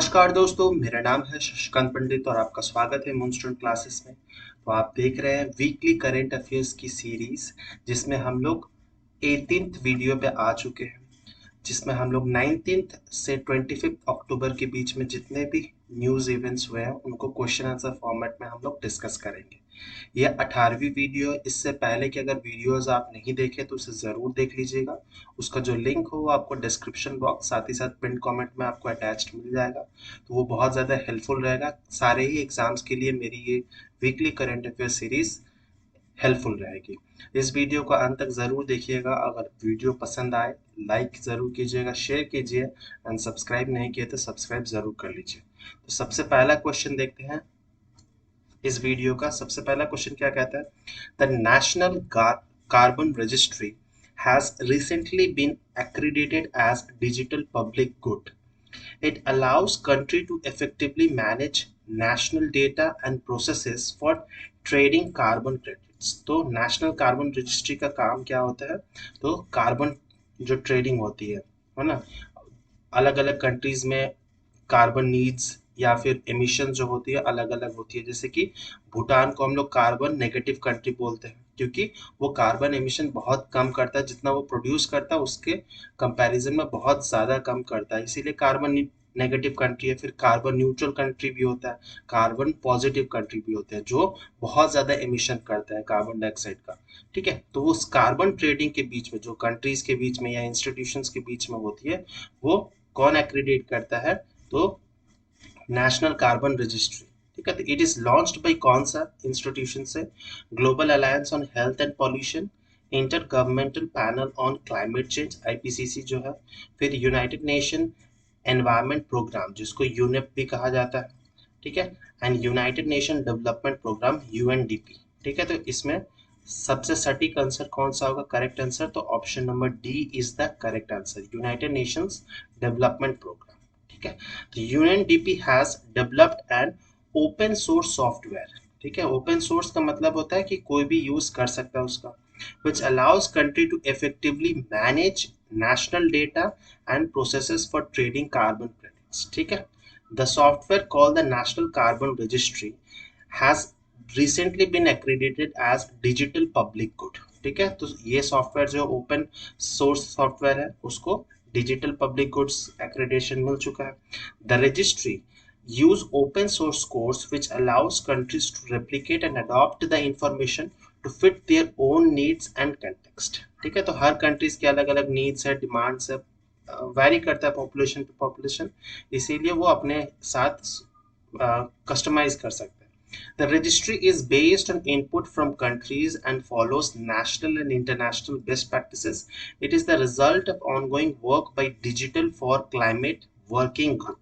नमस्कार दोस्तों, मेरा नाम है शशिकांत पंडित और आपका स्वागत है मूनस्टोन क्लासेस में। तो आप देख रहे हैं वीकली करंट अफेयर्स की सीरीज, जिसमें हम लोग 18th वीडियो पे आ चुके हैं, जिसमें हम लोग 19th से 25 अक्टूबर के बीच में जितने भी न्यूज़ इवेंट्स हुए हैं उनको क्वेश्चन आंसर फॉर्मेट में हम लोग डिस्कस करेंगे। ये 18वीं वीडियो है। इससे पहले कि अगर वीडियोस आप नहीं देखे तो उसे ज़रूर देख लीजिएगा। उसका जो लिंक हो वो आपको डिस्क्रिप्शन बॉक्स साथ ही साथ पिन कमेंट में आपको अटैच्ड मिल जाएगा, तो वो बहुत ज़्यादा हेल्पफुल रहेगा। सारे ही एग्जाम्स के लिए मेरी ये weekly current affair series helpful रहेगी। इस वीडियो को अंत तक ज़रूर देखिएगा। अगर वीडियो पसंद आए लाइक ज़रूर कीजिएगा, शेयर कीजिए एंड सब्सक्राइब नहीं किए तो सब्सक्राइब ज़रूर कर लीजिए। तो सबसे पहला क्वेश्चन देखते हैं। इस वीडियो का सबसे पहला क्वेश्चन क्या कहता है? The national carbon registry has recently been accredited as digital public good. It allows country to effectively manage national data and processes for trading carbon credits. तो नेशनल कार्बन रजिस्ट्री का काम क्या होता है? तो कार्बन जो ट्रेडिंग होती है ना, अलग अलग कंट्रीज में कार्बन नीड्स या फिर एमिशन जो होती है अलग अलग होती है। जैसे कि भूटान को हम लोग कार्बन नेगेटिव कंट्री बोलते हैं, क्योंकि वो कार्बन एमिशन बहुत कम करता है। जितना वो प्रोड्यूस करता है उसके कंपैरिजन में बहुत ज़्यादा कम करता है, इसीलिए कार्बन नेगेटिव कंट्री है। फिर कार्बन न्यूट्रल कंट्री भी होता है, कार्बन पॉजिटिव कंट्री भी होते हैं जो बहुत ज़्यादा एमिशन करता है कार्बन डाइऑक्साइड का। ठीक है, तो उस कार्बन ट्रेडिंग के बीच में जो कंट्रीज के बीच में या इंस्टीट्यूशंस के बीच में होती है वो कौन एक्रीडेट करता है? तो नेशनल कार्बन रजिस्ट्री। ठीक है, तो इट इज लॉन्च्ड बाय कौन सा इंस्टीट्यूशन से? Global alliance on health and pollution, inter governmental panel on climate change IPCC जो है, फिर यूनाइटेड नेशन एनवायरमेंट प्रोग्राम जिसको यूनेप भी कहा जाता है। ठीक है, and united nation development programme UNDP. ठीक है, तो इसमें सबसे सटीक आंसर कौन सा होगा? करेक्ट आंसर तो option number D is the correct answer, United Nations development programme. ठीक है, तो UNDP has developed an open source software. ठीक है, ओपन सोर्स का मतलब होता है कि कोई भी यूज कर सकता है उसका, which allows country to effectively manage national data and processes for trading carbon credits. ठीक है, the software called the National Carbon Registry has recently been accredited as digital public good. ठीक है, तो ये सॉफ्टवेयर जो ओपन सोर्स सॉफ्टवेयर है उसको digital public goods accreditation मिल चुका है। The registry use open source codes which allows countries to replicate and adopt the information to fit their own needs and context. ठीक है, तो हर कंट्रीज के अलग अलग नीड्स है, डिमांड्स है, वैरी करता है पॉपुलेशन टू पॉपुलेशन, इसीलिए वो अपने साथ कस्टमाइज कर सकते हैं। The registry is based on input from countries and follows national and international best practices. It is the result of ongoing work by Digital for Climate Working Group.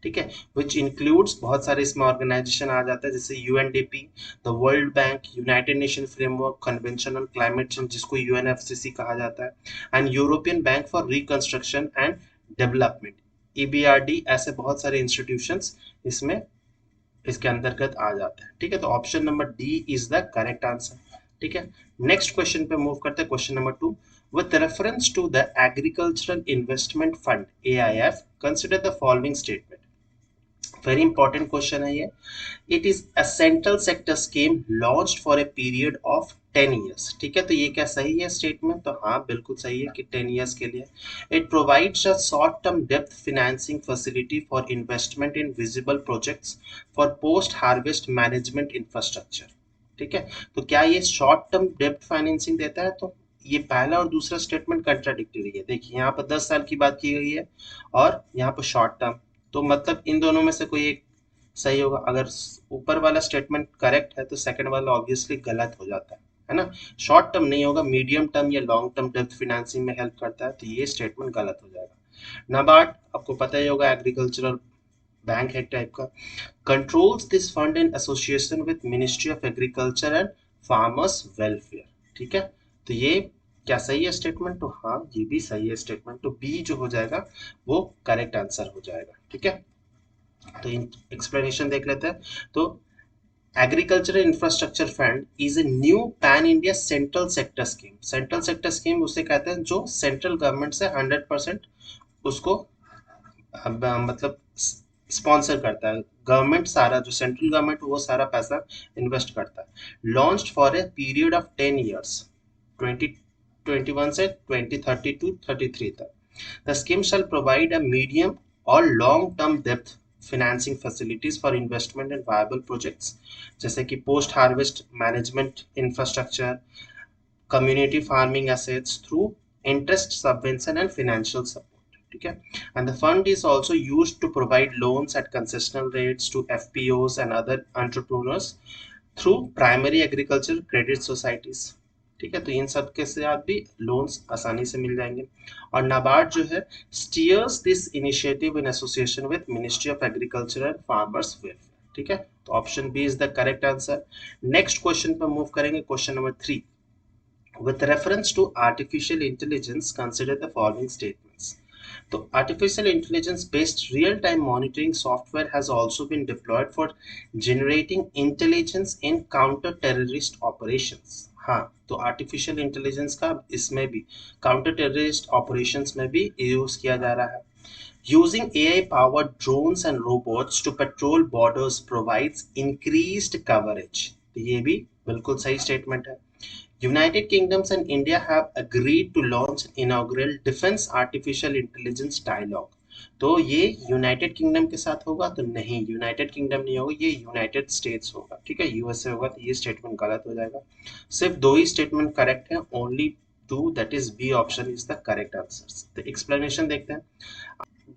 ठीक है, which includes बहुत सारे इसमें organisation आ जाता है, जैसे UNDP, the world bank, united nation framework convention on climate change जिसको UNFCC कहा जाता है, and European bank for reconstruction and development EBRD. ऐसे बहुत सारे इंस्टीट्यूशंस इसमें इसके अंतर्गत आ जाते हैं। ठीक है, तो option number D is the correct answer. ठीक है, नेक्स्ट क्वेश्चन पे मूव करते हैं। Question number 2, with reference to the agricultural investment fund AIF, consider the following statement. Very important question है ये। It is a central sector scheme launched for a period of 10 years. ठीक है, तो ये क्या सही है स्टेटमेंट? तो हाँ, बिल्कुल सही है कि 10 ईयर्स के लिए। It provides a short term depth financing facility for investment in visible projects for post harvest management infrastructure. ठीक है, तो क्या ये शॉर्ट टर्म डेप्थ फाइनेंसिंग देता है? तो ये पहला और दूसरा स्टेटमेंट कंट्राडिक्टरी है। देखिए, यहाँ पर 10 साल की बात की गई है और यहाँ पर शॉर्ट टर्म, तो मतलब इन दोनों में से कोई एक सही होगा। अगर ऊपर वाला स्टेटमेंट करेक्ट है तो सेकंड वाला ऑब्वियसली गलत हो जाता है ना। शॉर्ट टर्म नहीं होगा, मीडियम टर्म या लॉन्ग टर्म डेप्थ फाइनेंसिंग में हेल्प करता है, तो ये स्टेटमेंट गलत हो जाएगा। नाबार्ड आपको पता ही होगा, एग्रीकल्चरल बैंक है टाइप का, controls this fund in association with ministry of agriculture and farmers welfare. ठीक है, तो ये क्या सही है स्टेटमेंट? तो हाँ, ये भी सही है स्टेटमेंट, तो बी जो हो जाएगा वो करेक्ट आंसर हो जाएगा। ठीक है, तो एक्सप्लेनेशन देख लेते हैं। तो agricultural infrastructure fund is a new pan India central sector scheme. Central sector scheme उसे कहते हैं जो सेंट्रल गवर्नमेंट से 100% उसको मतलब स्पॉन्सर करता है, गवर्नमेंट सारा जो सेंट्रल गवर्नमेंट वो सारा पैसा इन्वेस्ट करता है। Launched for a period of 10 years, 2021 से 2030 to 33 तक। The scheme shall provide a medium or long-term depth financing facilities for investment in viable projects, जैसे कि post harvest management infrastructure, community farming assets through interest subvention and financial support, ठीक है। And the fund is also used to provide loans at concessional rates to FPOs and other entrepreneurs through primary agriculture credit societies, ठीक है। तो इन सब के साथ भी लोन्स आसानी से मिल जाएंगे। और नाबार्ड जो है steers this initiative in association with ministry of agriculture and farmers welfare, ठीक है। तो option B is the correct answer. Next question पर मूव करेंगे, question number 3। With reference to artificial intelligence, consider the following statements. So, artificial intelligence based real time monitoring software has also been deployed for generating intelligence in counter terrorist operations. हाँ, तो artificial intelligence का इसमें भी counter terrorist operations में भी use किया जा रहा है। Using AI powered drones and robots to patrol borders provides increased coverage. तो ये भी बिल्कुल सही स्टेटमेंट है। United Kingdoms and India have agreed to launch an inaugural Defense Artificial Intelligence Dialogue. तो ये यूनाइटेड किंगडम के साथ होगा? तो नहीं, यूनाइटेड किंगडम नहीं होगा, ये यूनाइटेड स्टेट्स होगा, ठीक है। यूएसए होगा, तो ये स्टेटमेंट गलत हो जाएगा। सिर्फ दो ही स्टेटमेंट करेक्ट है, only two, that is B option is the correct answer. तो एक्सप्लेनेशन देखते हैं।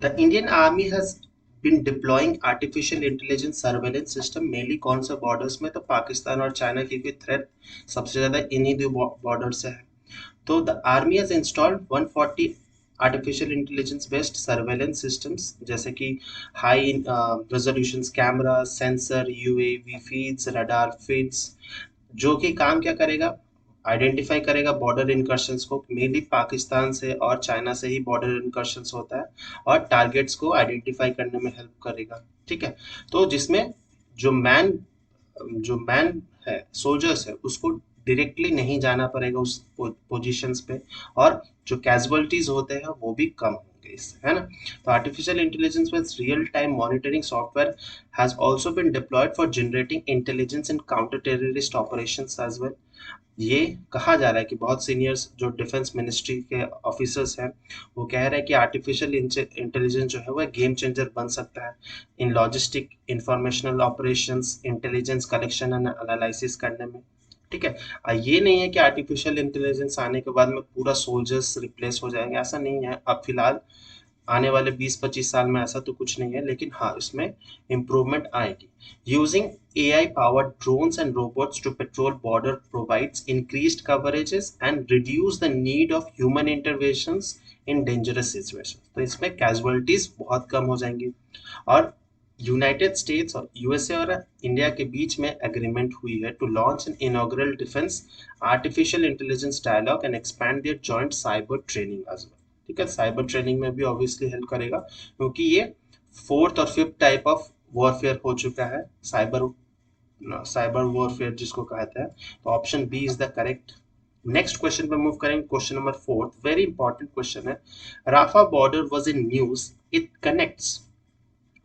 The Indian army has been deploying artificial intelligence surveillance system mainly कौन से बॉर्डर्स में? तो पाकिस्तान और चाइना की भी थ्रेट सबसे ज्यादा इन्हीं दो बॉर्डर से है। तो the army has installed 140 artificial intelligence based surveillance systems, जैसे कि high resolution camera, sensor, UAV feeds, radar feeds, जो कि काम क्या करेगा? आइडेंटिफाई करेगा बॉर्डर इनकर्शंस को, मेनली पाकिस्तान से और चाइना से ही बॉर्डर इनकर्शंस होता है, और टारगेट्स को आइडेंटिफाई करने में हेल्प करेगा, ठीक है। तो जिसमें जो मैन है, सोल्जर्स है, उसको डायरेक्टली नहीं जाना पड़ेगा उस पोजीशंस पे, और जो कैजुअलिटीज होते हैं वो भी कम होंगे इससे, है ना। तो artificial intelligence with real time monitoring software has also been deployed for generating intelligence in counter terrorist operations as well. ये कहा जा रहा है कि बहुत सीनियर्स जो डिफेंस मिनिस्ट्री के ऑफिसर्स हैं वो कह रहे हैं कि आर्टिफिशियल इंटेलिजेंस जो है वह गेम चेंजर बन सकता है in logistic, informational operations, intelligence collection and analysis करने में, ठीक है। ये नहीं है कि आर्टिफिशियल इंटेलिजेंस आने के बाद में पूरा सोल्जर्स रिप्लेस हो जाएंगे, ऐसा नहीं है। अब फिलहाल आने वाले 20-25 साल में ऐसा तो कुछ नहीं है, लेकिन हाँ, इसमें इम्प्रूवमेंट आएगी। Using AI powered drones and robots to patrol border provides increased coverages and reduce the need of human interventions in dangerous situations। तो इसमें casualties बहुत कम हो जाएंगी। और यूनाइटेड स्टेट्स और यूएसए और इंडिया के बीच में एग्रीमेंट हुई है to launch an inaugural defence artificial intelligence dialogue and expand their joint cyber training as well, ठीक है। साइबर ट्रेनिंग में भी ऑब्वियसली हेल्प करेगा, क्योंकि ये फोर्थ और फिफ्थ टाइप ऑफ वॉरफेयर हो चुका है, साइबर वॉरफेयर जिसको कहते हैं। तो option B is the correct. Next question पे मूव करेंगे, question number 4, very important question है। Rafah border was in news, it connects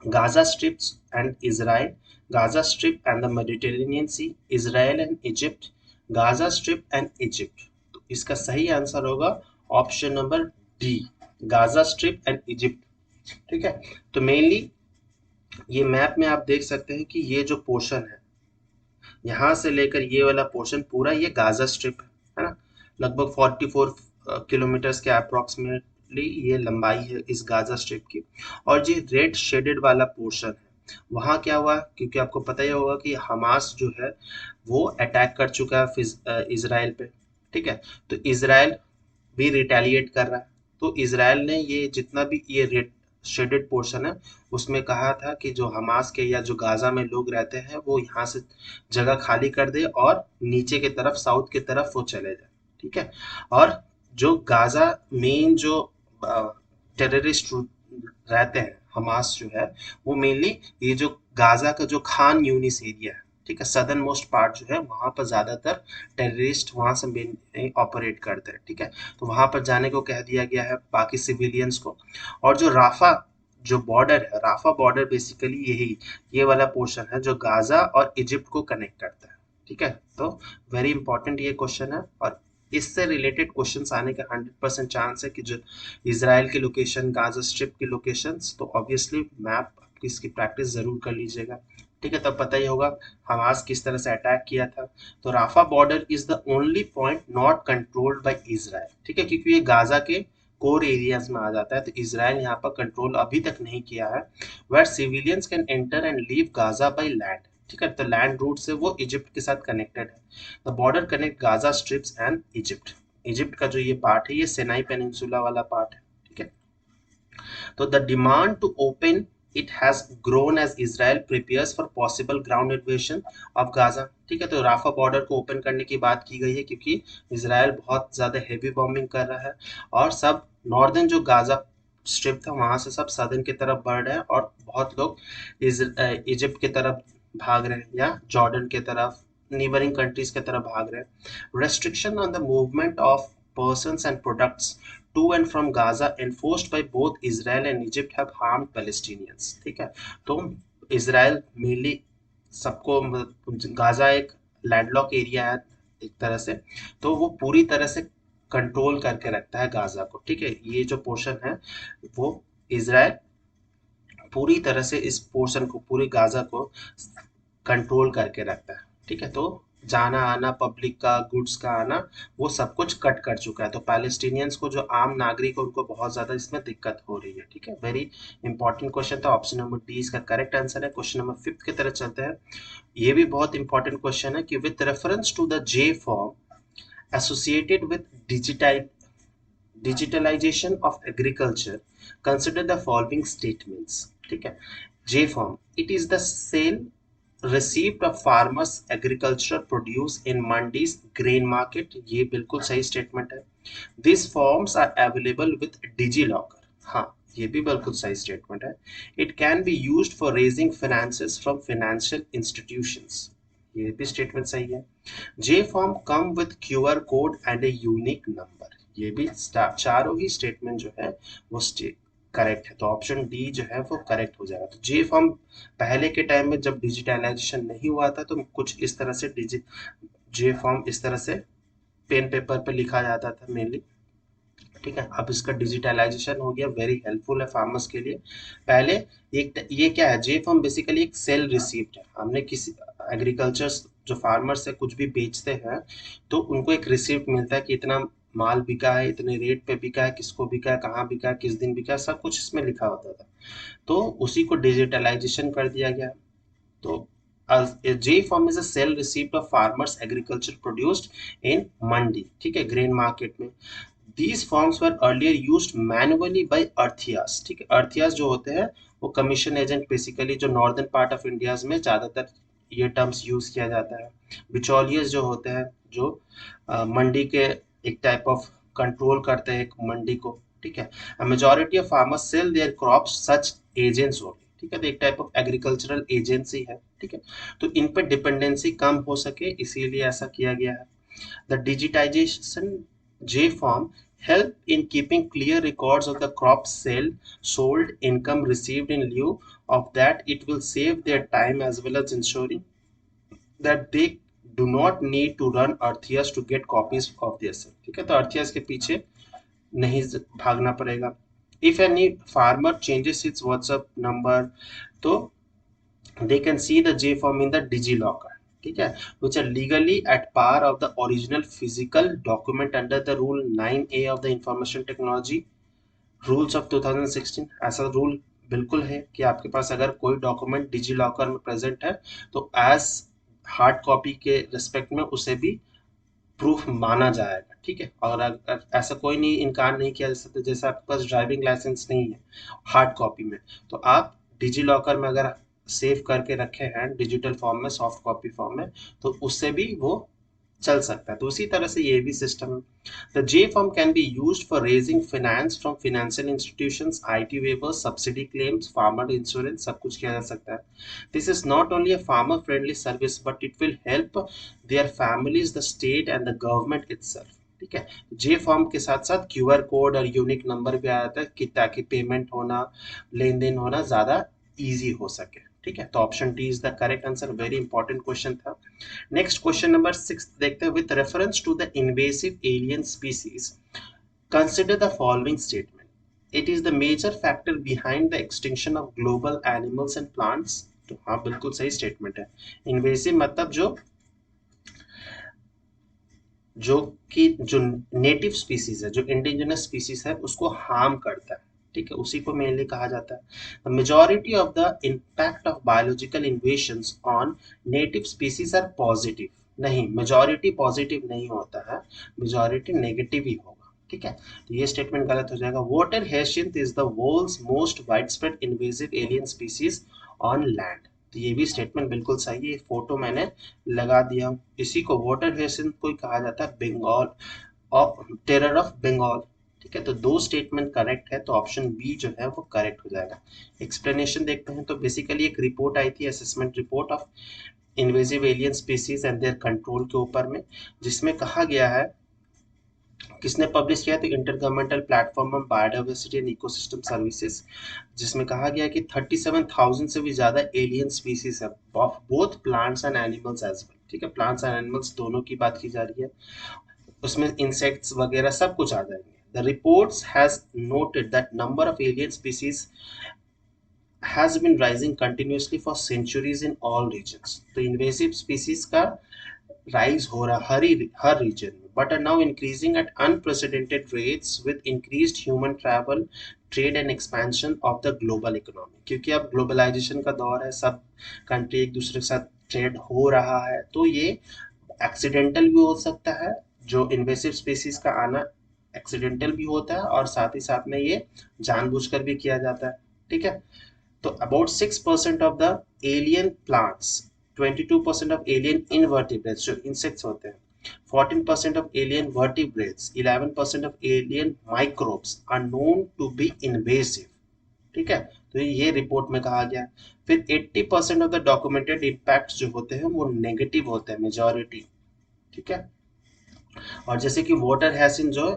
Gaza Strip and Israel, Gaza Strip and the Mediterranean Sea, Israel and Egypt, Gaza Strip and Egypt। तो इसका सही answer होगा option number D, Gaza strip and Egypt, ठीक है। तो mainly ये map में आप देख सकते हैं कि ये जो पोर्शन है यहाँ से लेकर ये वाला पोर्शन पूरा ये गाजा स्ट्रिप है ना, लगभग 44 किलोमीटर्स के अप्रोक्सीमेटली ये लंबाई है इस गाजा स्ट्रिप की। और ये रेड शेडेड वाला पोर्शन है, वहाँ क्या हुआ, क्योंकि आपको पता ही होगा कि हमास जो है वो अटैक कर चुका है इसराइल पे, ठीक है। तो इसराइल भी रिटेलिएट कर रहा है। तो इसराइल ने ये जितना भी ये रेड शेडेड पोर्शन है उसमें कहा था कि जो हमास के या जो गाजा में लोग रहते हैं वो यहाँ से जगह खाली कर दे और नीचे के तरफ, साउथ की तरफ वो चले जाए, ठीक है। और जो गाजा मेन जो टेररिस्ट रहते हैं, हमास जो है वो मेनली ये जो गाजा का जो खान यूनिस एरिया है, ठीक है, सदर्न मोस्ट पार्ट जो है वहां पर ज्यादातर टेररिस्ट वहां से ऑपरेट करते हैं, ठीक है। तो वहां पर जाने को कह दिया गया है बाकी सिविलियंस को। और जो राफा जो बॉर्डर है, राफा बॉर्डर बेसिकली यही ये वाला पोर्शन है जो गाजा और इजिप्ट को कनेक्ट करता है। ठीक है, तो वेरी इंपॉर्टेंट ये क्वेश्चन है और इससे रिलेटेड क्वेश्चंस आने का 100% चांस है कि जो इसराइल की लोकेशन, गाजा स्ट्रिप की लोकेशंस, तो ऑब्वियसली मैप इसकी प्रैक्टिस जरूर कर लीजिएगा। ठीक है, तब पता ही होगा हमास किस तरह से अटैक किया था। तो Rafah border is the only point not controlled by Israel. ठीक है, क्योंकि ये गाजा के कोर एरियाज में आ जाता है, तो इसराइल यहाँ पर कंट्रोल अभी तक नहीं किया है। Where civilians can enter and leave Gaza by land. ठीक है, तो लैंड रूट से वो इजिप्ट के साथ कनेक्टेड है। The border connect Gaza strips and Egypt. Egypt का जो ये पार्ट है, ये सिनाई पेनिनसुला वाला पार्ट है। ठीक है, तो the demand to open it has grown as Israel prepares for possible ground invasion of Gaza। ठीक है, तो राफा बॉर्डर को ओपन करने की बात की गई है क्योंकि इसराइल बहुत ज्यादा हेवी बॉम्बिंग कर रहा है और सब नॉर्दर्न जो गाजा स्ट्रिप था वहां से सब सदर्न की तरफ बढ़ रहे हैं और बहुत लोग इजिप्ट की तरफ भाग रहे हैं या जॉर्डन की तरफ, नीबरिंग कंट्रीज की तरफ भाग रहे हैं। Restriction on the movement of persons and products to and from Gaza enforced by both Israel and Egypt have harmed Palestinians। ठीक है, तो इसराइल मेनली सबको, गाजा एक लैंडलॉक एरिया है एक तरह से, तो वो पूरी तरह से कंट्रोल करके रखता है गाजा को। ठीक है, ये जो पोर्शन है वो इसराइल पूरी तरह से इस पोर्शन को, पूरे गाजा को कंट्रोल करके रखता है। ठीक है, तो जाना आना पब्लिक का, गुड्स का आना, वो सब कुछ कट कर चुका है। तो पैलेस्टीनियंस को, जो आम नागरिक है, उनको बहुत ज्यादा इसमें दिक्कत हो रही है। ठीक है, वेरी इंपॉर्टेंट क्वेश्चन था। ऑप्शन नंबर डी इसका करेक्ट आंसर है। क्वेश्चन नंबर 5 की तरफ चलते हैं। ये भी बहुत इंपॉर्टेंट क्वेश्चन है कि with reference to the J form associated with digitalization of agriculture, consider the following statements। ठीक है, J form, it is the sale receipt of farmers agricultural produce in mandis grain market। ये बिल्कुल सही statement है। These forms are available with DigiLocker। हाँ, ये भी बिल्कुल सही स्टेटमेंट है। It can be used for raising finances from financial institutions। ये भी स्टेटमेंट सही है। J form come with QR code and a unique number। ये भी चारों ही स्टेटमेंट जो है वो करेक्ट है, तो ऑप्शन डी जो है वो करेक्ट हो जाएगा। तो जे फॉर्म पहले के टाइम में जब डिजिटलाइजेशन नहीं हुआ था तो कुछ इस तरह से जे फॉर्म इस तरह से पेन पेपर पे लिखा जाता था मेनली। ठीक है, अब इसका डिजिटलाइजेशन हो गया, वेरी हेल्पफुल है फार्मर्स के लिए। पहले एक ये क्या है, जे फॉर्म बेसिकली एक सेल रिसिप्ट है। हमने किसी एग्रीकल्चर जो फार्मर्स है कुछ भी बेचते हैं तो उनको एक रिसिप्ट मिलता है कि इतना माल बिका है, इतने रेट पे बिका है, किसको बिका है, कहाँ बिका है, किस दिन बिका है, सब कुछ इसमें लिखा होता था। तो उसी को डिजिटलाइजेशन कर दिया गया। तो J form is a sale receipt of farmers agriculture produced in mandi. ठीक है, ग्रेन मार्केट में। These forms were earlier used manually by earthias। ठीक है, earthias जो होते हैं वो कमीशन एजेंट, बेसिकली जो नॉर्दर्न पार्ट ऑफ इंडिया में ज्यादातर ये टर्म्स यूज किया जाता है। बिचौलियस जो होते हैं जो मंडी के एक टाइप ऑफ कंट्रोल करते हैं एक मंडी को। ठीक है, majority of farmers sell their crops such agents only. ठीक है, तो एक टाइप ऑफ एग्रीकल्चरल एजेंसी है। ठीक है, तो इन पर डिपेंडेंसी कम हो सके इसीलिए ऐसा किया गया है। The digitisation J form help in keeping clear records of the crops sold, income received in lieu of that। It will save their time as well as ensuring that they do not need to run Arthias to get copies of their sale। ठीक है, तो Arthias के पीछे नहीं भागना पड़ेगा। If any farmer changes its WhatsApp number, तो they can see the J form in the DigiLocker। ठीक है, which are legally at par of the original physical document under the rule 9A of the information technology rules of 2016। ऐसा rule बिल्कुल है कि आपके पास अगर कोई डॉक्यूमेंट डिजी लॉकर में प्रेजेंट है तो एज हार्ड कॉपी के रिस्पेक्ट में उसे भी प्रूफ माना जाएगा। ठीक है, और अगर ऐसा कोई नहीं इनकार नहीं किया जा सकता, जैसे आपके पास ड्राइविंग लाइसेंस नहीं है हार्ड कॉपी में, तो आप डिजी लॉकर में अगर सेव करके रखे हैं डिजिटल फॉर्म में, सॉफ्ट कॉपी फॉर्म में, तो उससे भी वो चल सकता है। तो उसी तरह से ये भी सिस्टम है। The J form can be used for raising finance from financial institutions, IT weavers, subsidy claims, farmer insurance, सब कुछ किया जा सकता है। This is not only a farmer friendly service but it will help their families, the state and the government itself। ठीक है। जे form के साथ साथ क्यूआर कोड और यूनिक नंबर भी आ जाता है कि ताकि पेमेंट होना, लेन देन होना ज्यादा इजी हो सके। ठीक है, तो option D is the correct answer. Very important question था। नेक्स्ट क्वेश्चन नंबर 6 देखते हैं। With reference to the invasive alien species consider the following statement. It is the major factor behind the extinction of global animals and plants. तो हाँ, बिल्कुल सही statement है। Invasive मतलब जो जो कि जो नेटिव स्पीसीज है, जो इंडिजिनस स्पीसीज है, उसको हार्म करता है। ठीक है, उसी को मेनली कहा जाता है। The majority of the impact of biological invasions on native species are positive. नहीं, मेजॉरिटी पॉजिटिव नहीं होता है, मेजॉरिटी नेगेटिव ही होगा। ठीक है, तो ये स्टेटमेंट गलत हो जाएगा। Water hyacinth is the world's most widespread invasive alien species on land. तो ये भी स्टेटमेंट बिल्कुल सही है। फोटो मैंने लगा दिया हूँ। इसी को वाटर हेसिन को कहा जाता है Bengal of terror of Bengal. ठीक है, तो दो स्टेटमेंट करेक्ट है, तो ऑप्शन बी जो है वो करेक्ट हो जाएगा। एक्सप्लेनेशन देखते हैं। तो बेसिकली एक रिपोर्ट आई थी, assessment report of invasive alien species and their control के ऊपर में, जिसमें कहा गया है, किसने पब्लिश किया, तो inter governmental platform on biodiversity and ecosystem services, जिसमें कहा गया कि 37,000 से भी ज्यादा एलियन स्पीसीज है of both plants and animals as well. ठीक है, प्लांट्स एंड एनिमल्स दोनों की बात की जा रही है, उसमें इंसेक्ट्स वगैरह सब कुछ आ जाएंगे। The reports has noted that number of alien species has been rising continuously for centuries in all regions। तो इन्वेसिव स्पीसीज का राइज हो रहा हर रीजन में, but are now increasing at unprecedented rates with increased human travel, trade and expansion of the global economy. क्योंकि अब globalisation का दौर है, सब कंट्री एक दूसरे के साथ ट्रेड हो रहा है, तो ये एक्सीडेंटल भी हो सकता है। जो इन्वेसिव स्पीसीज का आना एक्सीडेंटल भी होता है, और साथ ही साथ में ये जानबूझकर भी किया जाता है। ठीक है, तो about 6% of the alien plants, 22% of alien invertebrates जो insects होते हैं, 14% of alien vertebrates, 11% of alien microbes are known to be invasive। ठीक है, तो ये रिपोर्ट में कहा गया। फिर 80% ऑफ द डॉक्यूमेंटेड इम्पैक्ट जो होते हैं वो नेगेटिव होते हैं, मेजॉरिटी। ठीक है, और जैसे कि वाटर हैसिन जो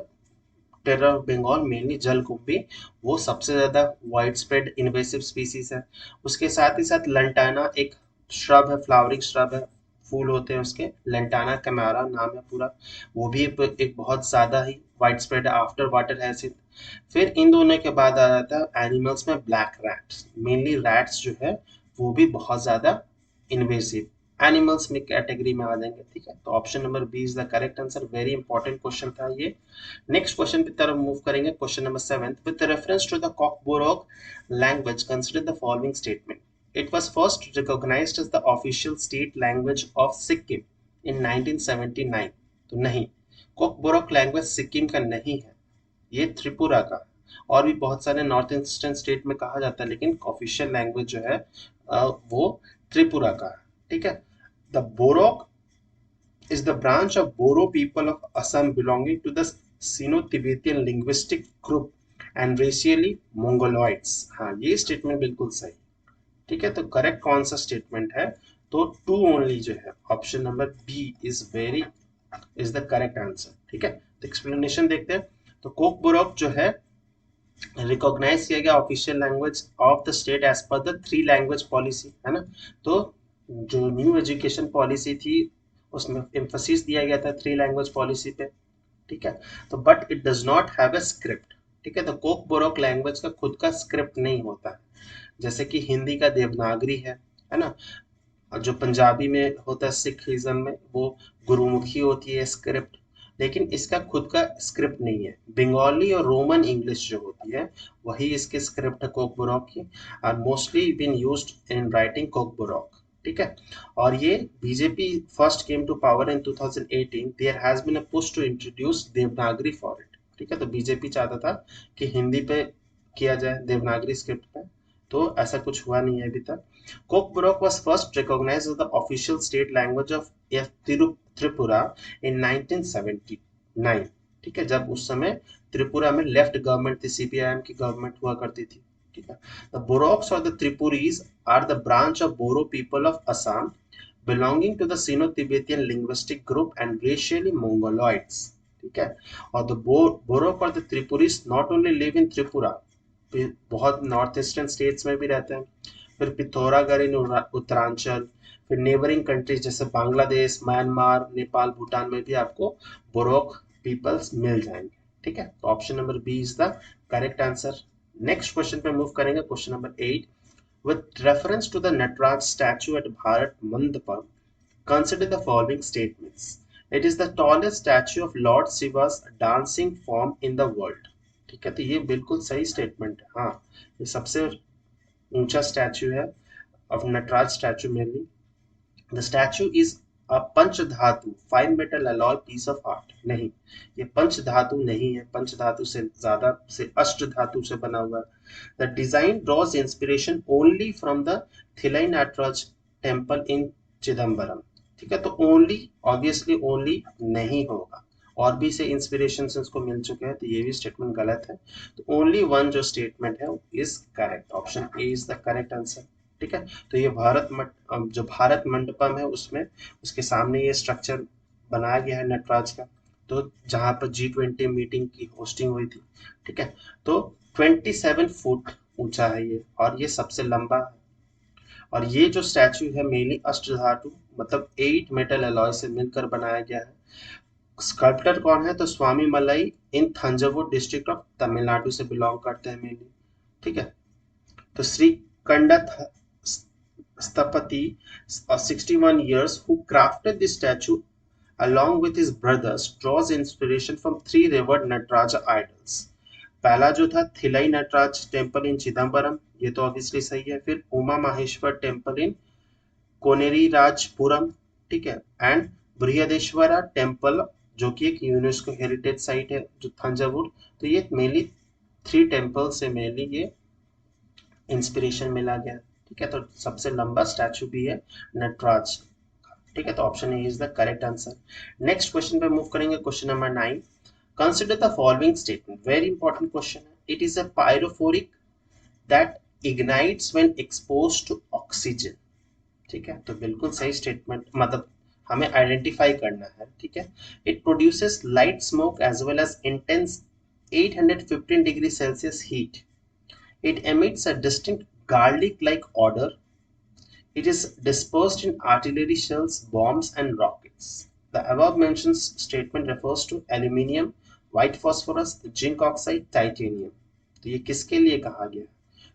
टेरर ऑफ बंगाल, मेनली जलकुंभी, वो सबसे ज्यादा वाइड स्प्रेड इन्वेसिव स्पीसीज है। उसके साथ ही साथ लंटाना एक श्रब है, फ्लावरिंग श्रब है, फूल होते हैं उसके, लंटाना कैमेरा नाम है पूरा, वो भी एक बहुत ज्यादा ही वाइड स्प्रेड है आफ्टर वाटर हैसिन। फिर इन दोनों के बाद आ जाता है एनिमल्स में ब्लैक रैट्स, मेनली रैट्स जो है वो भी बहुत ज्यादा इन्वेसिव एनिमल्स में कैटेगरी में आ जाएंगे। ठीक है, तो option number B is the correct answer. Very important question था ये। नेक्स्ट क्वेश्चन की तरफ मूव करेंगे। Question number 7, with reference to the Kokborok language consider the following statement. It was first recognised as the official state language of Sikkim in 1979। तो नहीं, कॉकबोरोक language Sikkim का नहीं है, ये त्रिपुरा का। और भी बहुत सारे नॉर्थ ईस्टर्न स्टेट में कहा जाता है, लेकिन ऑफिशियल लैंग्वेज जो है वो त्रिपुरा का है। ठीक है, the Borok is the branch of Boro people of Assam belonging to the Sino-Tibetan linguistic group and racially Mongoloids। हाँ, ये स्टेटमेंट बिल्कुल सही। ठीक है, तो करेक्ट कौन सा स्टेटमेंट है, तो टू ओनली जो है, option number B is the correct answer. ठीक है, तो एक्सप्लेनेशन देखते हैं। तो कोकबोरोक जो है रिकॉग्नाइज किया गया official language of the state as per the 3 language policy, है ना। तो जो न्यू एजुकेशन पॉलिसी थी उसमें एम्फोसिस दिया गया था 3 लैंग्वेज पॉलिसी पे। ठीक है, तो but it does not have a script. ठीक है, तो कोकबोरोक लैंग्वेज का खुद का स्क्रिप्ट नहीं होता है, जैसे कि हिंदी का देवनागरी है ना, और जो पंजाबी में होता है सिखिज्म में वो गुरुमुखी होती है स्क्रिप्ट, लेकिन इसका खुद का स्क्रिप्ट नहीं है। बंगाली और रोमन इंग्लिश जो होती है वही इसके स्क्रिप्ट है कोकबोरोक की, और mostly been used in writing Kokborok. ठीक है, और ये BJP first came to power in 2018, there has been a push to introduce Devanagari for it. ठीक है, तो बीजेपी चाहता था कि हिंदी पे किया जाए, देवनागरी स्क्रिप्ट पे, तो ऐसा कुछ हुआ नहीं है अभी तक। Kokborok was first recognized as the official state language of Tripura in 1979। ठीक है, जब उस समय त्रिपुरा में लेफ्ट गवर्नमेंट थी, सीपीआईएम की गवर्नमेंट हुआ करती थी। ठीक है, द बोरोक्स और the Tripuris are the branch of Boro people of Assam belonging to the Sino-Tibetan linguistic group and racially Mongoloids। ठीक है। और द बोरोक और the Tripuris not only live in Tripura, बहुत नॉर्थ ईस्टर्न स्टेट्स में भी रहते हैं। फिर पिथौरागढ़ इन उत्तरांचल, फिर नेबरिंग कंट्रीज जैसे बांग्लादेश, म्यांमार, नेपाल, भूटान में भी आपको बोरोक पीपल्स मिल जाएंगे। ठीक है, तो option number B is the correct answer. Next question पे मूव करेंगे, question number 8। With reference to the Nataraj statue at Bharat Mandapam, consider the following statements. It is the tallest statue of Lord Shiva's dancing form in the world. ठीक है, तो ये बिल्कुल सही statement है। हाँ, ये सबसे ऊंचा स्टैचू है ऑफ नटराज स्टैचू में भी। The statue is a panchdhatu 5 metal alloy piece of art. नहीं, ये पंचधातु नहीं है, पंचधातु से ज्यादा से अष्ट धातु से बना हुआ है। The design draws inspiration only from the Thillai Nataraja temple in Chidambaram. ठीक है, तो ओनली ऑब्वियसली ओनली नहीं होगा, और भी से इंस्पिरेशन उसको मिल चुके हैं, तो ये भी स्टेटमेंट गलत है। तो ओनली वन जो स्टेटमेंट है is correct, option A is the correct answer. ठीक है, तो ये जो भारत मंडपम है उसमें उसके सामने ये स्ट्रक्चर बनाया गया है नटराज का, तो जहां पर G20 मीटिंग की होस्टिंग हुई थी। ठीक है, तो 27 फुट ऊंचा है ये, और ये सबसे लंबा है। और ये जो स्टैचू है मेनली अष्टधातु मतलब 8 मेटल अलॉय से मिलकर बनाया गया है। स्कल्प्टर कौन है, तो स्वामी मलाई इन थंजावुर डिस्ट्रिक्ट ऑफ तमिलनाडु से बिलोंग करते हैं मेनली। ठीक है, तो Shri कंडत Sthapati of 61 years who crafted this statue along with his brothers draws inspiration from three revered Nataraja idols. पहला जो था थिलाई नटराज टेम्पल इन चिदम्बरम, ये तो ऑब्वियसली सही है। फिर Uma Maheshwar temple in Connery Rajapuram, ठीक है, एंड बृहदेश्वरा टेम्पल जो कि एक यूनेस्को हेरिटेज साइट है जो थंजावुर। तो ये मेनली 3 टेम्पल से मेनली ये इंस्पिरेशन मिला गया। ठीक है, तो सबसे लंबा स्टैचू भी है नटराज। ठीक है, तो option A is the correct answer. Next question पे मूव करेंगे, question number 9। Consider the following statement, very important question है। It is a pyrophoric that ignites when exposed to oxygen. ठीक है, तो बिल्कुल सही स्टेटमेंट, मतलब हमें आइडेंटिफाई करना है। ठीक है, it produces light smoke as well as intense 815 degree Celsius heat. It emits a distinct garlic-like odor. It is dispersed in artillery shells, bombs, and rockets. The above mentioned statement refers to aluminium, white phosphorus, zinc oxide, titanium. तो ये किसके लिए कहा गया?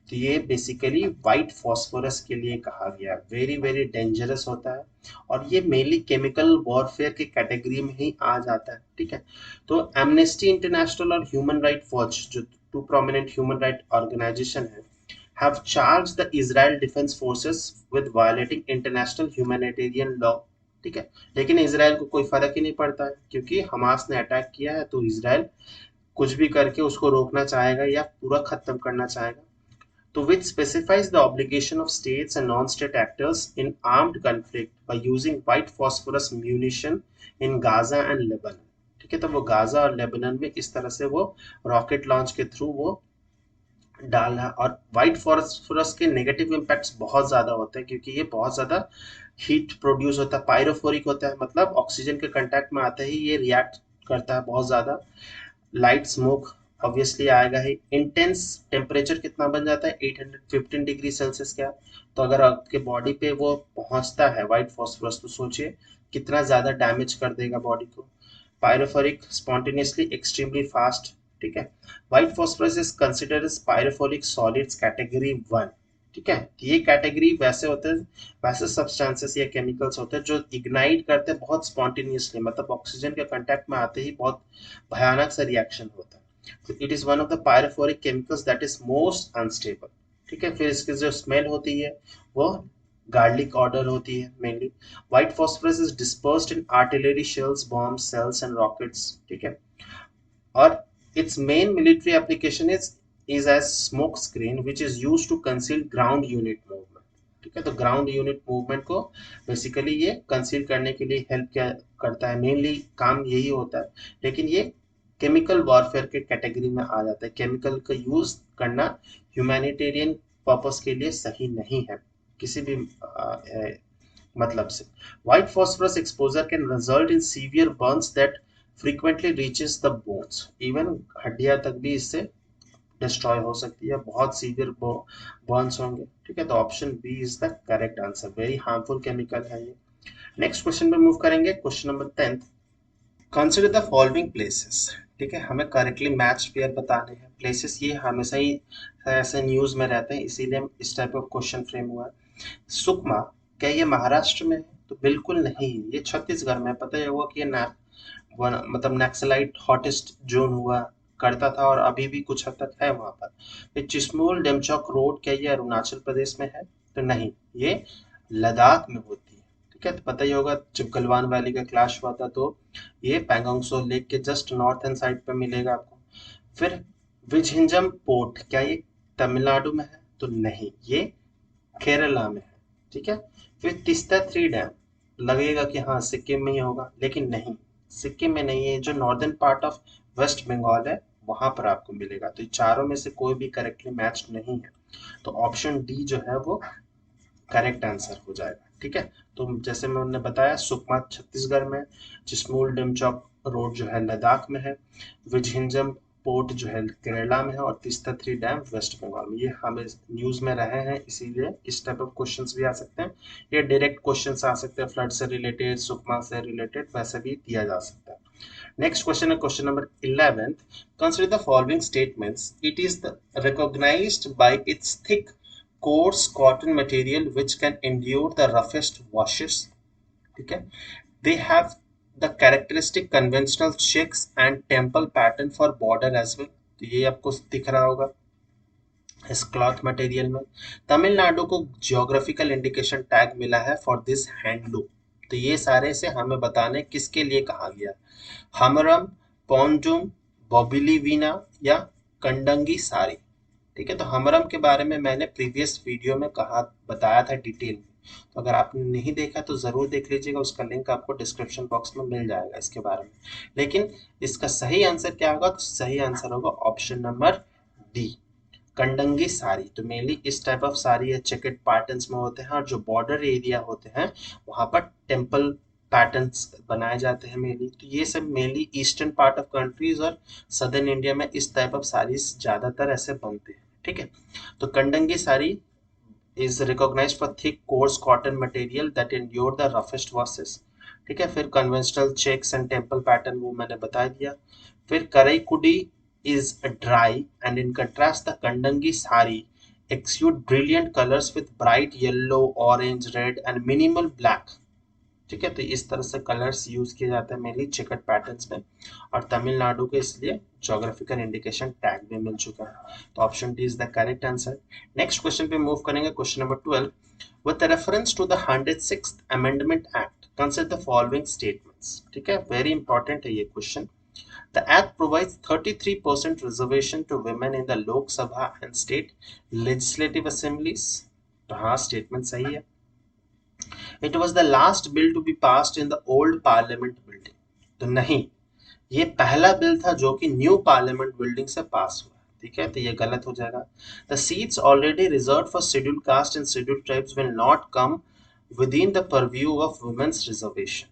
तो ये basically white phosphorus के लिए कहा गया। वेरी वेरी डेंजरस होता है, और ये मेनली केमिकल वॉरफेयर की कैटेगरी में ही आ जाता है। ठीक है, तो एमनेस्टी इंटरनेशनल और ह्यूमन राइट वॉच, जो 2 प्रोमिनेंट ह्यूमन राइट ऑर्गेनाइजेशन है, have charged the Israel Defense Forces with violating international humanitarian law। ठीक है, लेकिन इसराइल को कोई फर्क ही नहीं पड़ता है, क्योंकि हमास ने अटैक किया है, तो इसराइल कुछ भी करके उसको रोकना चाहेगा या पूरा खत्म करना चाहेगा। तो which specifies the obligation of states and non-state actors in armed conflict by using white phosphorus munition in Gaza and Lebanon। ठीक है, तो वो गाजा और लेबनान में इस तरह से वो रॉकेट लॉन्च के थ्रू वो डालना। और व्हाइट फॉस्फोरस के नेगेटिव इम्पैक्ट्स बहुत ज्यादा होते हैं, क्योंकि ये बहुत ज्यादा हीट प्रोड्यूस होता है, पायरोफोरिक होता है, मतलब ऑक्सीजन के कांटेक्ट में आते ही ये रिएक्ट करता है बहुत ज्यादा। लाइट स्मोक ऑब्वियसली आएगा ही। इंटेंस टेम्परेचर कितना बन जाता है, 815 डिग्री सेल्सियस क्या। तो अगर आपके बॉडी पे वो पहुंचता है व्हाइट फॉस्फोरस, तो सोचिए कितना ज्यादा डैमेज कर देगा बॉडी को। Pyrophoric spontaneously extremely fast. ठीक है, white phosphorus is considered as pyrophoric solids category 1। ठीक है, ये कैटेगरी वैसे होते हैं, वैसे सब्सटेंसेस या केमिकल्स होते हैं जो इग्नाइट करते हैं बहुत स्पॉन्टेनियसली, मतलब ऑक्सीजन के कांटेक्ट में आते ही बहुत भयानक सा रिएक्शन होता है। तो it is one of the pyrophoric chemicals that is most unstable. ठीक है, फिर इसकी जो स्मेल होती है वो गार्लिक ऑर्डर होती है mainly. White phosphorus is dispersed in artillery shells, bomb shells and rockets. ठीक है, और its main military application is as smoke screen which is used to conceal ground unit movement। ठीक है, तो ग्राउंड यूनिट मूवमेंट को basically ये conceal करने के लिए हेल्प क्या करता है, मेनली काम यही होता है। लेकिन ये केमिकल वॉरफेयर के कैटेगरी में आ जाता है। केमिकल का यूज करना ह्यूमैनिटेरियन पर्पस के लिए सही नहीं है किसी भी मतलब से। White phosphorus exposure can result in severe Burns that frequently reaches the bones, even हड्डियां तक भी इससे डिस्ट्रॉय हो सकती है, बहुत सीवियर बर्न्स होंगे। ठीक है, तो option B is the correct answer. Very harmful chemical है ये। नेक्स्ट क्वेश्चन पे मूव करेंगे, question number 10। Consider the following places. ठीक है, हमें करेक्टली मैच पेयर बताने हैं। प्लेसेस ये हमेशा ही ऐसे न्यूज में रहते हैं, इसीलिए इस टाइप ऑफ क्वेश्चन फ्रेम हुआ है। सुकमा, क्या ये महाराष्ट्र में है? तो बिल्कुल नहीं, ये छत्तीसगढ़ में। पता ही होगा कि ये मतलब नक्सलाइट हॉटेस्ट जोन हुआ करता था और अभी भी कुछ हद तक है वहां पर। फिर चिशमोल डेमचौक रोड, क्या ये अरुणाचल प्रदेश में है? तो नहीं, ये लद्दाख में होती है। ठीक है, तो पता ही होगा जब गलवान वैली का क्लैश हुआ था, तो ये पैंगोंग सो लेक के जस्ट नॉर्थ एंड साइड पे मिलेगा आपको। फिर विझिंजम पोर्ट, क्या ये तमिलनाडु में है? तो नहीं, ये केरला में है। ठीक है, फिर तीस्ता थ्री डैम, लगेगा कि हाँ सिक्किम में ही होगा, लेकिन नहीं, सिक्किम में नहीं है, जो northern part of West Bengal है वहां पर आपको मिलेगा। तो ये चारों में से कोई भी करेक्टली मैच नहीं है, तो ऑप्शन डी जो है वो करेक्ट आंसर हो जाएगा। ठीक है, तो जैसे मैंने बताया, सुकमा छत्तीसगढ़ में, चिस्मूल डेमचौक रोड जो है लद्दाख में है, विझिंजम पोर्ट जो है केरला में है, और तीस्ता थ्री डैम वेस्ट बंगाल में। ये हमें न्यूज में रहे हैं, इसीलिए इस टाइप ऑफ क्वेश्चंस भी आ सकते हैं। ये डायरेक्ट क्वेश्चंस आ सकते हैं, फ्लड से रिलेटेड, सुकमा से रिलेटेड, वैसे भी दिया जा सकता है। नेक्स्ट क्वेश्चन है question number 11। Consider the following statements. It is the recognized by its thick coarse cotton material which can endure the roughest washes. ठीक है, they have the characteristic conventional checks and temple pattern for border as well. तो ये आपको दिख रहा होगा इस cloth material में। तमिलनाडु को जियोग्राफिकल इंडिकेशन टैग मिला है फॉर दिस हैंडलूम। तो ये सारे से हमें बताने किसके लिए कहा गया। हमरम, पौंडुम, बॉबिलीवीना या कंडंगी साड़ी। ठीक है, तो हमरम के बारे में मैंने प्रीवियस वीडियो में कहा, बताया था डिटेल में। तो अगर आपने नहीं देखा तो जरूर देख लीजिएगा, उसका लिंक आपको डिस्क्रिप्शन बॉक्स में मिल जाएगा इसके बारे में। लेकिन इसका सही आंसर क्या होगा? तो सही आंसर होगा ऑप्शन नंबर डी, कंडंगी साड़ी। तो मेनली इस टाइप ऑफ साड़ी या चेकेट पैटर्न्स में होते हैं, और जो बॉर्डर एरिया होते हैं वहां पर टेम्पल पैटर्न्स बनाए जाते हैं मेनली। तो ये सब mainly eastern part of countries और सदर्न इंडिया में इस टाइप ऑफ साड़ीज ज्यादातर ऐसे बनते हैं। ठीक है, तो कंडंगी sari is recognized for thick coarse cotton material that endure the roughest washes. ठीक है, फिर conventional checks and temple pattern वो मैंने बता दिया। फिर Karaikudi is dry, and in contrast the कंडंगी sari exude brilliant colors with bright yellow, orange, red and minimal black. ठीक है, तो इस तरह से कलर्स यूज किए जाते हैं मेनली चेकर्ड पैटर्न्स में, और तमिलनाडु को इसलिए जोग्राफिकल इंडिकेशन टैग भी मिल चुका है। तो option D is the correct answer. Next question पे मूव करेंगे, question number 12। With reference to the 106th amendment act consider the following statements. ठीक है, वेरी इंपॉर्टेंट है ये question. The act provides 33% reservation to women in the Lok Sabha and state legislative assemblies. तो हाँ, statement सही है। It was the last bill to be passed in the old parliament building. तो नहीं, ये पहला बिल था जो कि न्यू पार्लियामेंट बिल्डिंग से पास हुआ। ठीक है, तो ये गलत हो जाएगा। The seats already reserved for scheduled caste and scheduled tribes will not come within the purview of women's reservation.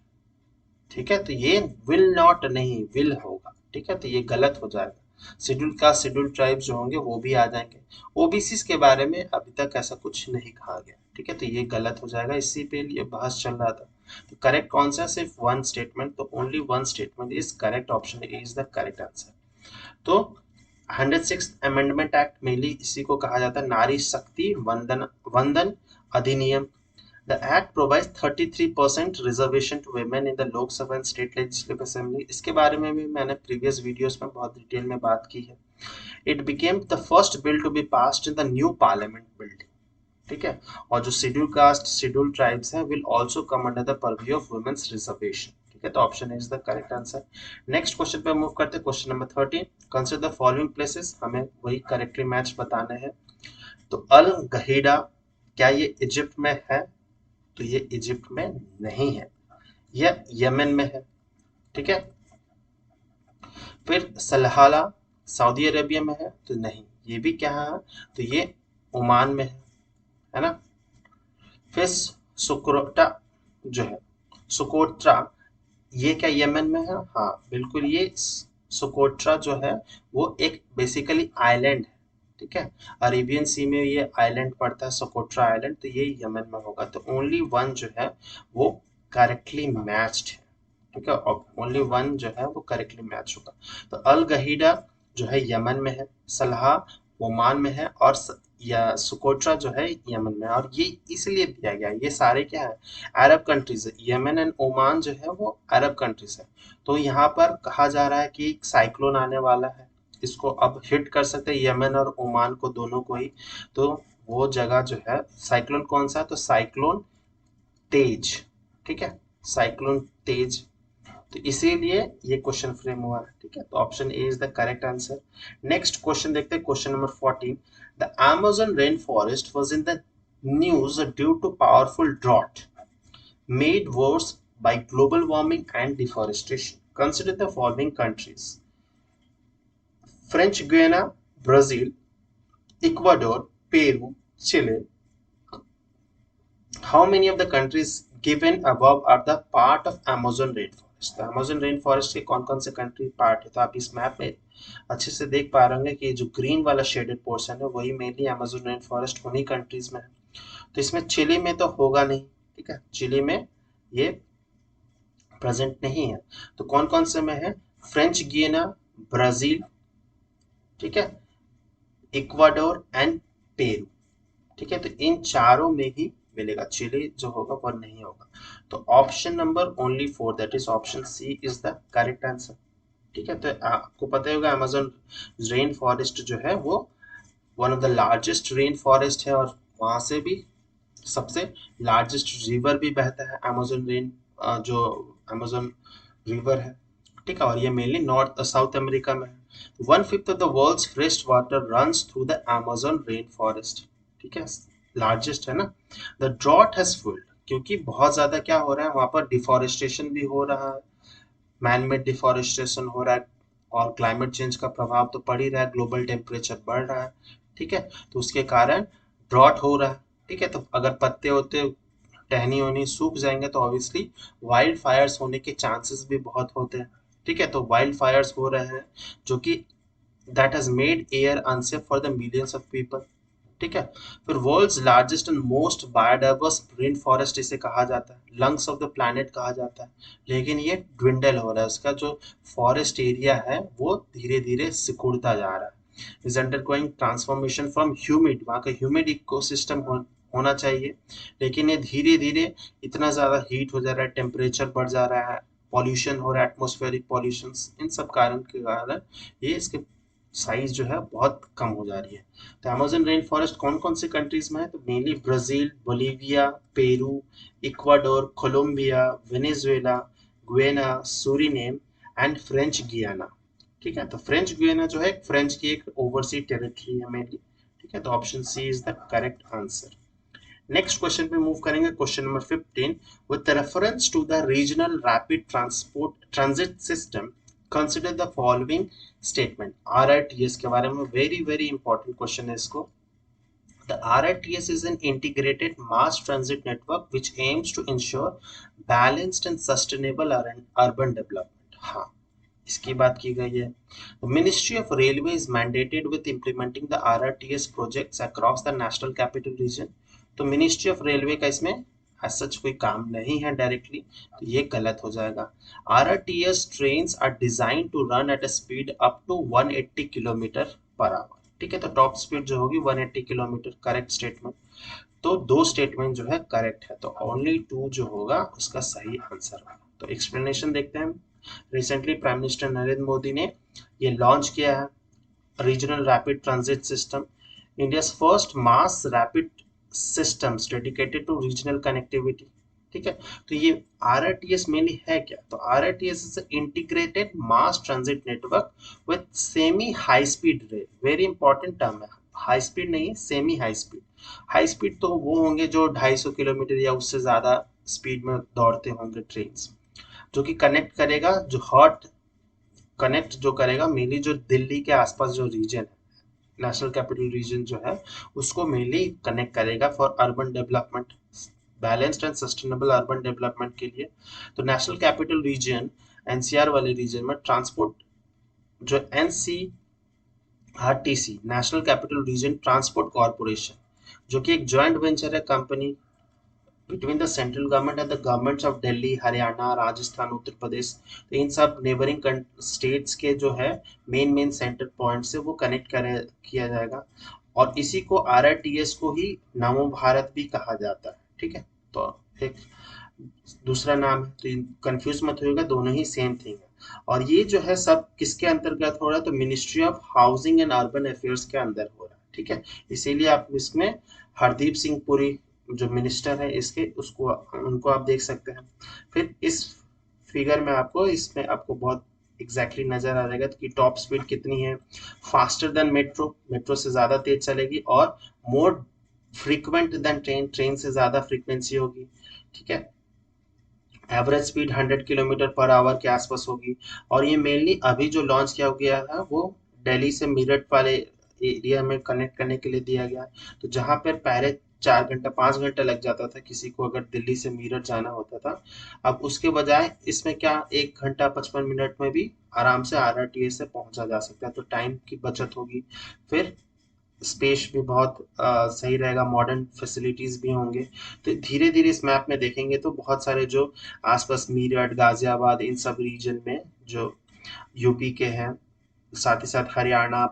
ठीक है, तो ये विल नॉट नहीं, विल होगा। ठीक है, तो ये गलत हो जाएगा। शेड्यूल कास्ट, शेड्यूल ट्राइब्स जो होंगे वो भी आ जाएंगे। ओबीसी के बारे में अभी तक ऐसा कुछ नहीं कहा गया। ठीक है, तो ये गलत हो जाएगा, इसी पे ये बहस चल रहा था। तो करेक्ट कौन सा? सिर्फ वन स्टेटमेंट, तो only one statement is correct, option A is the correct answer. तो 106th अमेंडमेंट एक्ट मेनली इसी को कहा जाता है, नारी शक्ति वंदन वंदन अधिनियम। The act provides 33% reservation to women in the Lok Sabha and State Legislative Assembly. इसके बारे में भी मैंने previous videos में बहुत डिटेल में बात की है। It became the first bill to be passed in the new parliament building. ठीक है, और जो शेड्यूल कास्ट, शेड्यूल ट्राइब्स हैं will also come under the purview of women's reservation. ठीक है, तो option is the correct answer. Next question पे move करते हैं, question number 13। Consider the following places, हमें वही करेक्टली मैच बताने हैं। तो अल गहीडा, क्या ये इजिप्ट में है? तो ये इजिप्ट में नहीं है, यह यमन में है। ठीक है, फिर सलहाला सऊदी अरेबिया में है? तो नहीं, ये भी क्या है? तो ये ओमान में है ना। फिर सुकोट्रा जो है, सुकोट्रा ये क्या यमन में है? हाँ बिल्कुल, ये सोकोट्रा जो है वो एक बेसिकली आइलैंड है, ठीक है। अरेबियन सी में ये आइलैंड पड़ता है, सोकोट्रा आइलैंड, तो ये यमन में होगा। तो ओनली वन जो है वो करेक्टली मैच्ड है, ठीक है। ओनली वन जो है वो करेक्टली मैच होगा। तो अल गहीडा जो है यमन में है, सलहा ओमान में है, और या सुकोट्रा जो है यमन में है। और ये इसलिए दिया गया है, ये सारे क्या है, अरब कंट्रीज है। यमन एंड ओमान जो है वो अरब कंट्रीज है। तो यहाँ पर कहा जा रहा है कि एक साइक्लोन आने वाला है, इसको अब हिट कर सकते हैं यमन और ओमान को, दोनों को ही। तो वो जगह जो है, साइक्लोन कौन सा है, तो साइक्लोन तेज, ठीक है, साइक्लोन तेज। तो इसीलिए ये क्वेश्चन फ्रेम हुआ है, ठीक है। तो option A is the correct answer. Next question देखते हैं, question number 14। The Amazon rain forest was in the news due to powerful drought made worse by global warming and deforestation. Consider the following countries: French Guiana, Brazil, Ecuador, Peru, Chile. How many of the countries given above are the part of Amazon rainforest? तो Amazon rainforest के कौन कौन से country part है? तो आप इस map में अच्छे से देख पा रहे होंगे कि जो ग्रीन वाला शेडेड पोर्शन है वही मेनली Amazon rainforest उन्हीं कंट्रीज में है। तो इसमें चिली में तो होगा नहीं, ठीक है, चिली में ये प्रेजेंट नहीं है। तो कौन कौन से में है? फ्रेंच गियाना, ब्राजील, ठीक है, इक्वाडोर एंड पेरू, ठीक है। तो इन चारों में ही मिलेगा, चिली जो होगा वो नहीं होगा। तो option number only 4, that is option C is the correct answer, ठीक है। तो आपको पता ही होगा अमेज़न रेन फॉरेस्ट जो है वो one of the largest rain forest है, और वहां से भी सबसे लार्जेस्ट रिवर भी बहता है, अमेज़न रेन जो अमेज़न रिवर है, ठीक है। और ये मेनली नॉर्थ साउथ अमेरिका में है। 1/5 of the world's fresh water runs through the Amazon rain forest, ठीक है, लार्जेस्ट है ना। द ड्रॉट हैज फुल्ड, क्योंकि बहुत ज्यादा क्या हो रहा है वहां पर, डिफॉरेस्टेशन भी हो रहा है, मैन मेड डिफॉरेस्टेशन हो रहा है, और क्लाइमेट चेंज का प्रभाव तो पड़ ही रहा है, ग्लोबल टेम्परेचर बढ़ रहा है, ठीक है। तो उसके कारण ड्रॉट हो रहा है, ठीक है। तो अगर पत्ते होते, टहनी वहनी सूख जाएंगे तो ऑब्वियसली वाइल्ड फायर्स होने के चांसेस भी बहुत होते हैं, ठीक है। तो वाइल्ड फायर्स हो रहे हैं जो कि that has made air unsafe for the millions of people, ठीक है। फिर world's largest and most biodiverse rain forest इसे कहा जाता है, लंग्स ऑफ द प्लैनेट कहा जाता है। लेकिन ये ड्विंडल हो रहा है, उसका जो फॉरेस्ट एरिया है वो धीरे धीरे सिकुड़ता जा रहा है। Is undergoing transformation from humid, वहाँ का ह्यूमिड इकोसिस्टम होना चाहिए, लेकिन ये धीरे धीरे इतना ज्यादा हीट हो जा रहा है, टेम्परेचर बढ़ जा रहा है, पॉल्यूशन हो रहा है, एटमोस्फेरिक पॉल्यूशन, इन सब कारण के कारण ये इसके साइज जो है बहुत कम हो जा रही है। तो अमेज़न रेन फॉरेस्ट कौन कौन से कंट्रीज में है? तो mainly Brazil, Bolivia, Peru, Ecuador, Colombia, Venezuela, Guyana, Suriname and French Guiana, ठीक है। तो फ्रेंच गुयाना जो है फ्रेंच की एक ओवरसी टेरिटरी है मेनली, ठीक है। तो option C is the correct answer. Next question पे मूव करेंगे, question number 15। With reference to the regional rapid transport transit system consider the following statement. RRTS के बारे में वेरी वेरी इंपॉर्टेंट क्वेश्चन है इसको। The RITS is an integrated mass transit network which aims to ensure balanced and sustainable urban development. हाँ, इसकी बात की गई है। The Ministry of Railway is mandated with implementing the RRTS projects across the National Capital Region. तो Ministry of Railway का इसमें as such कोई काम नहीं है डायरेक्टली, तो ये गलत हो जाएगा। RRTS trains are designed to run at a speed up to 180 kilometre per our, ठीक है। तो टॉप स्पीड जो होगी 180 किलोमीटर, करेक्ट स्टेटमेंट। तो दो स्टेटमेंट जो है करेक्ट है, तो ओनली 2 जो होगा उसका सही आंसर होगा। तो एक्सप्लेनेशन देखते हैं। Recently prime minister Narendra Modi ने ये लॉन्च किया है, regional rapid transit system, India's first mass rapid systems dedicated to regional connectivity, ठीक है। तो ये आरआरटीएस मेनली है क्या? तो RRTS is integrated mass transit network with semi high speed rail, very important term है, हाई स्पीड नहीं, semi high speed. High speed तो वो होंगे जो 250 किलोमीटर या उससे ज्यादा स्पीड में दौड़ते होंगे ट्रेन, जो कि कनेक्ट करेगा, जो हॉट कनेक्ट जो करेगा मेनली जो दिल्ली के आसपास जो रीजन है, नेशनल कैपिटल रीजन जो है, उसको मेनली कनेक्ट करेगा for urban development, balanced and sustainable urban development के लिए। तो नेशनल कैपिटल रीजन एनसीआर वाले रीजन में ट्रांसपोर्ट जो NCRTC national capital region transport corporation जो कि एक जॉइंट वेंचर है company between the central government and the governments of Delhi, Haryana, Rajasthan, Uttar Pradesh. तो इन सब नेबरिंग स्टेट्स के जो है मेन मेन सेंटर पॉइंट से वो कनेक्ट करे किया जाएगा। और इसी को आरआईटीएस को ही नमो भारत भी कहा जाता है। ठीक है, तो एक दूसरा नाम है, तो कंफ्यूज मत होइएगा, दोनों ही सेम थिंग है। और ये जो है सब किसके अंतर्गत हो रहा है, तो ministry of housing and urban affairs के अंदर हो रहा है। ठीक है, इसीलिए आप इसमें हरदीप सिंह पुरी जो मिनिस्टर है इसके उसको उनको आप देख सकते हैं। फिर इस फिगर में आपको इसमें आपको बहुत एग्जैक्टली नजर आ जाएगा कि टॉप स्पीड कितनी है, फास्टर देन मेट्रो, मेट्रो से ज्यादा तेज चलेगी, और more frequent than train, train से ज्यादा फ्रीक्वेंसी होगी। ठीक है, average speed 100 kilometre per hour के आसपास होगी। और ये मेनली अभी जो लॉन्च किया गया है वो दिल्ली से मेरठ वाले एरिया में कनेक्ट करने के लिए दिया गया है। तो जहाँ पर पहले 4 घंटा 5 घंटा लग जाता था किसी को अगर दिल्ली से मेरठ जाना होता था, अब उसके बजाय इसमें क्या 1 घंटा 55 मिनट में भी आराम से आरआरटीएस से पहुंचा जा सकता है। तो टाइम की बचत होगी। फिर स्पेस भी बहुत सही रहेगा, मॉडर्न फैसिलिटीज भी होंगे। तो धीरे धीरे इस मैप में देखेंगे तो बहुत सारे जो आसपास मीरठ, गाजियाबाद, इन सब रीजन में जो यूपी के हैं, साथ ही साथ हरियाणा,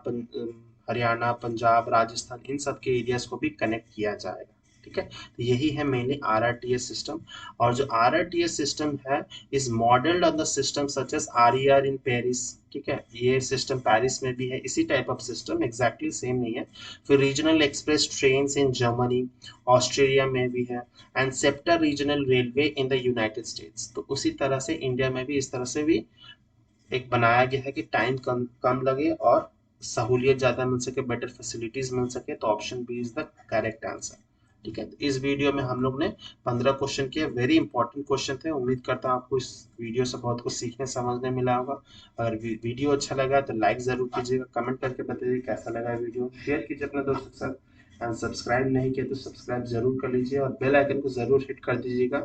पंजाब, राजस्थान, इन सब के एरियाज को भी कनेक्ट किया जाएगा। ठीक है, तो यही है मेनली आरआरटीएस सिस्टम। और जो आरआरटीएस सिस्टम है is modelled on the system such as RER in Paris. ठीक है, ये सिस्टम पेरिस में भी है, इसी type of system, exactly same नहीं है। फिर regional express train in Germany, Australia में भी है, and SEPTA regional railway in the United States. तो उसी तरह से इंडिया में भी इस तरह से भी एक बनाया गया है कि टाइम कम कम लगे और सहूलियत ज़्यादा मिल सके, बेटर फैसिलिटीज मिल सके। तो option B is the correct answer. ठीक है, तो इस वीडियो में हम लोग ने 15 क्वेश्चन किए, वेरी इंपॉर्टेंट क्वेश्चन थे। उम्मीद करता हूँ आपको इस वीडियो से बहुत कुछ सीखने समझने मिला होगा। अगर वीडियो अच्छा लगा तो लाइक जरूर कीजिएगा, कमेंट करके बताइए कैसा लगा वीडियो, शेयर कीजिए अपने दोस्तों के साथ, एंड सब्सक्राइब नहीं किया तो सब्सक्राइब जरूर कर लीजिए और बेल आइकन को जरूर हिट कर दीजिएगा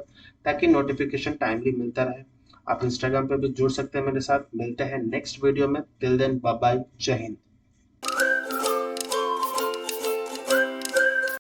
ताकि नोटिफिकेशन टाइमली मिलता रहे। आप इंस्टाग्राम पे भी जुड़ सकते हैं मेरे साथ। मिलते हैं नेक्स्ट वीडियो में, टिल देन बाय बाय, जय हिंद।